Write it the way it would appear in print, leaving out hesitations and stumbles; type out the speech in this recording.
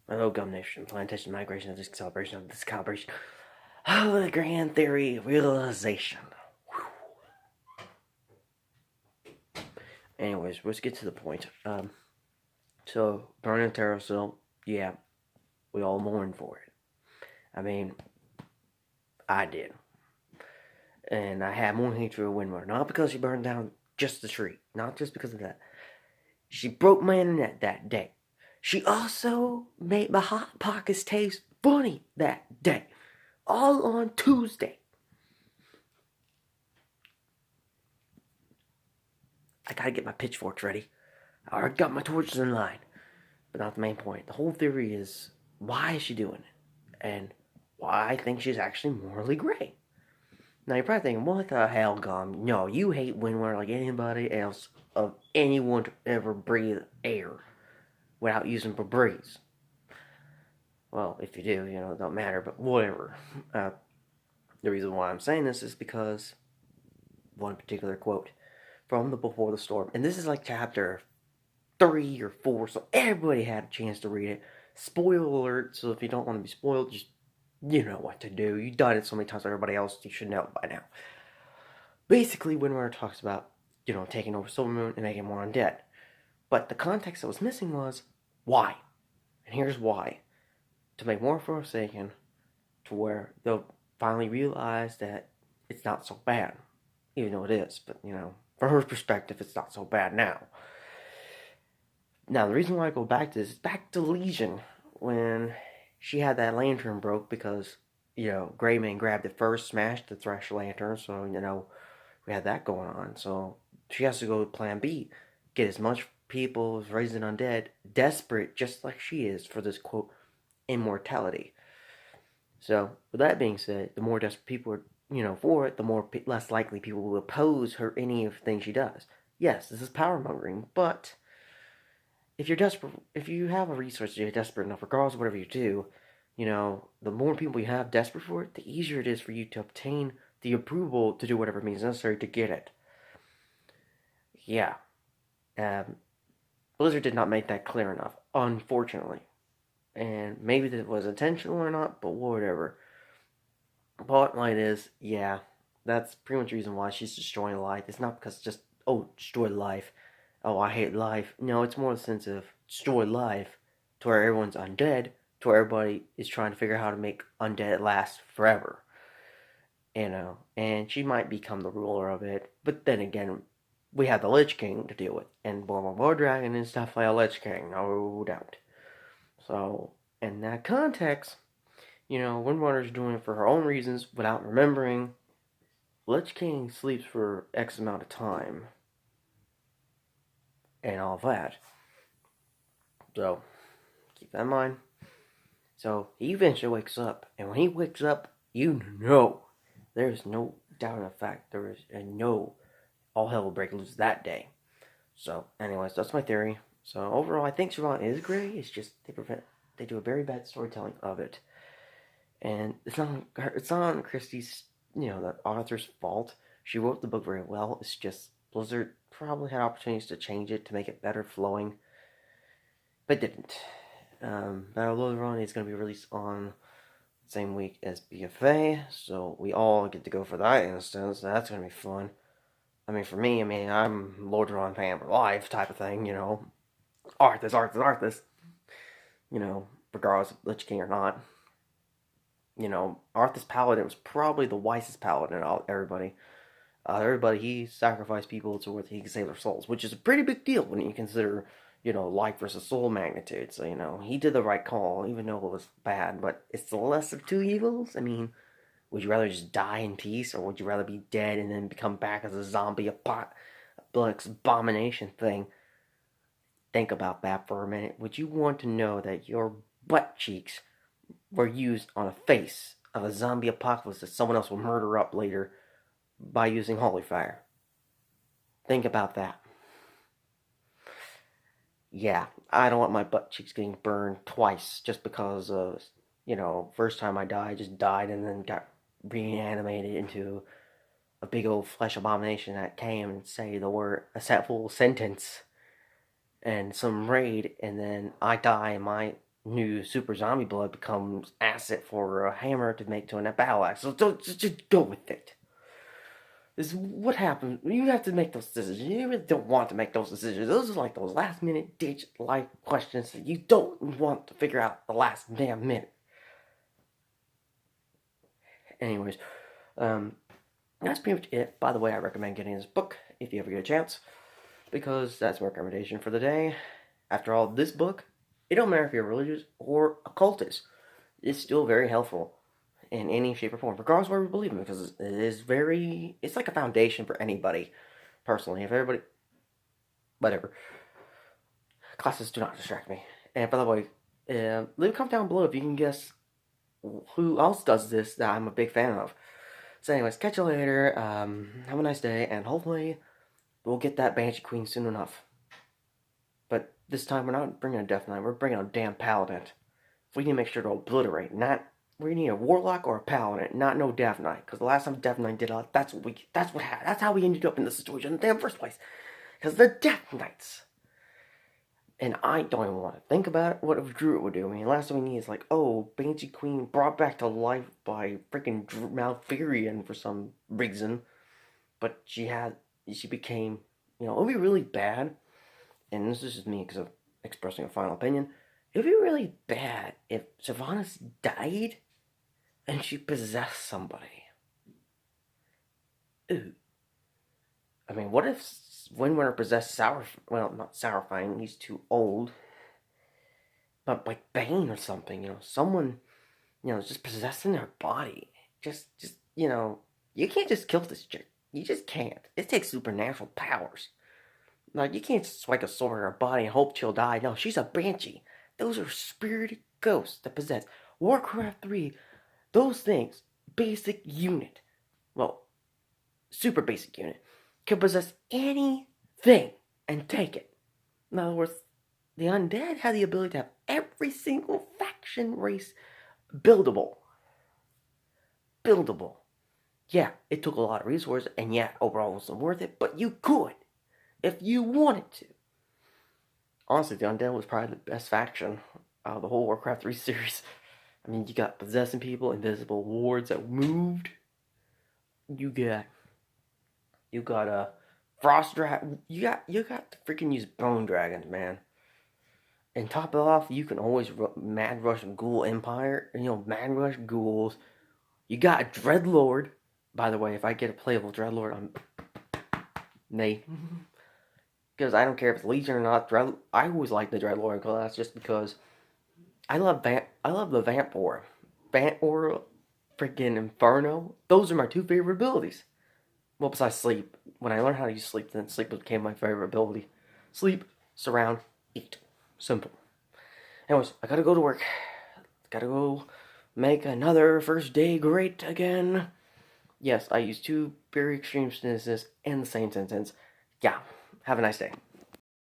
Hello, Gum Nation. Plantation migration of this celebration of this calibration. Oh, the grand theory realization. Anyways, let's get to the point. So burning Terracil, yeah, we all mourned for it. I mean, I did, and I had more hatred for Windrunner, not because she burned down just the tree, not just because of that. She broke my internet that day. She also made my hot pockets taste funny that day, all on Tuesday. I gotta get my pitchforks ready. I already got my torches in line. But not the main point. The whole theory is, why is she doing it? And why I think she's actually morally gray. Now you're probably thinking, what the hell, Gum? No, you hate Windrunner like anybody else of anyone to ever breathe air without using Febreze. Well, if you do, it don't matter, but whatever. The reason why I'm saying this is because one particular quote from the Before the Storm, and this is like chapter 3 or 4, so everybody had a chance to read it. Spoiler alert, so if you don't want to be spoiled, just you know what to do. You've done it so many times with everybody else, you should know it by now. Basically, Windrunner talks about, taking over Silvermoon and making more undead. But the context that was missing was why. And here's why. To make more Forsaken, to where they'll finally realize that it's not so bad. Even though it is, but, from her perspective, it's not so bad now. Now, the reason why I go back to this is back to Legion, when she had that lantern broke because, Greyman grabbed it first, smashed the Thresh lantern, so, we had that going on. So, she has to go to plan B, get as much people as raising undead, desperate, just like she is, for this, quote, immortality. So, with that being said, the more desperate people are, for it, the less likely people will oppose her any of the things she does. Yes, this is power mongering, but if you're desperate, if you have a resource, you're desperate enough, regardless of whatever you do, the more people you have desperate for it, the easier it is for you to obtain the approval to do whatever means necessary to get it. Yeah. Um, Blizzard did not make that clear enough, unfortunately. And maybe that was intentional or not, but whatever. Bottom line is, yeah, that's pretty much the reason why she's destroying life. It's not because just, oh, destroy life. Oh, I hate life. No, it's more the sense of destroy life to where everyone's undead, to where everybody is trying to figure out how to make undead last forever. And she might become the ruler of it, but then again, we have the Lich King to deal with, and more Dragon is definitely a Lich King, no doubt. So, in that context, Windrunner's doing it for her own reasons without remembering Lich King sleeps for X amount of time and all that. So, keep that in mind. So, he eventually wakes up, and when he wakes up, there's no doubt in the fact, there is a no, all hell will break loose that day. So, anyways, that's my theory. So, overall, I think Siobhan is gray, it's just they do a very bad storytelling of it. And it's not on Christie's, the author's fault. She wrote the book very well. It's just Blizzard probably had opportunities to change it to make it better flowing, but didn't. Battle of Run is going to be released on the same week as BFA, so we all get to go for that instance. That's going to be fun. I mean, for me, I'm Lordaeron fan for life type of thing, Arthas, regardless of Lich King or not. Arthas Paladin was probably the wisest paladin out of everybody. He sacrificed people to where he could save their souls, which is a pretty big deal when you consider, life versus soul magnitude. So, he did the right call, even though it was bad, but it's the less of two evils. I mean, would you rather just die in peace, or would you rather be dead and then become back as a zombie, abomination thing? Think about that for a minute. Would you want to know that your butt cheeks were used on a face of a zombie apocalypse that someone else will murder up later by using holy fire? Think about that. Yeah, I don't want my butt cheeks getting burned twice just because of, first time I died, I just died and then got reanimated into a big old flesh abomination that came and say the word, a set full sentence and some raid, and then I die and my new super zombie blood becomes acid for a hammer to make to a battle axe. So don't just go with it. This is what happens. You have to make those decisions. You really don't want to make those decisions. Those are like those last minute ditch life questions that you don't want to figure out the last damn minute. Anyways, that's pretty much it. By the way, I recommend getting this book if you ever get a chance, because that's my recommendation for the day. After all, this book, it don't matter if you're religious or occultist, it's still very helpful in any shape or form, regardless of what you believe in, because it's like a foundation for anybody. Personally, if everybody, whatever, classes do not distract me. And by the way, leave a comment down below if you can guess who else does this that I'm a big fan of. So anyways, catch you later, have a nice day, and hopefully we'll get that Banshee Queen soon enough. But this time we're not bringing a Death Knight, we're bringing a damn Paladin. We need to make sure to obliterate, we need a Warlock or a Paladin, not no Death Knight. Because the last time Death Knight did that's how we ended up in this situation in the damn first place. Because the Death Knights. And I don't even want to think about it, what a Druid would do. I mean, the last thing we need is like, oh, Banshee Queen brought back to life by freaking Malfurion for some reason. But she became, it would be really bad. And this is just me because of expressing a final opinion. It would be really bad if Sylvanas died and she possessed somebody. Ooh. I mean, what if Windrunner possessed not Sourfang, he's too old. But like Bane or something, someone, just possessing their body. Just, you can't just kill this chick. You just can't. It takes supernatural powers. Like, you can't just swipe a sword in her body and hope she'll die. No, she's a banshee. Those are spirited ghosts that possess. Warcraft 3, those things, basic unit. Well, super basic unit. Can possess anything and take it. In other words, the undead have the ability to have every single faction race buildable. Buildable. Yeah, it took a lot of resources, and yeah, overall it wasn't worth it, but you could, if you wanted to. Honestly, the undead was probably the best faction out of the whole Warcraft 3 series. I mean, you got possessing people, invisible wards that moved. You got a frost dragon. You got to freaking use bone dragons, man. And top it off, you can always mad rush Ghoul Empire. Mad rush ghouls. You got a Dreadlord. By the way, if I get a playable Dreadlord, I'm nay. Because I don't care if it's Legion or not. I always like the Dreadlord class just because I love the Vamp Aura. Vamp Aura, freaking Inferno. Those are my two favorite abilities. Well, besides sleep. When I learned how to use sleep, then sleep became my favorite ability. Sleep, surround, eat. Simple. Anyways, I gotta go to work. Gotta go make another first day great again. Yes, I use two very extreme sentences in the same sentence. Yeah, have a nice day.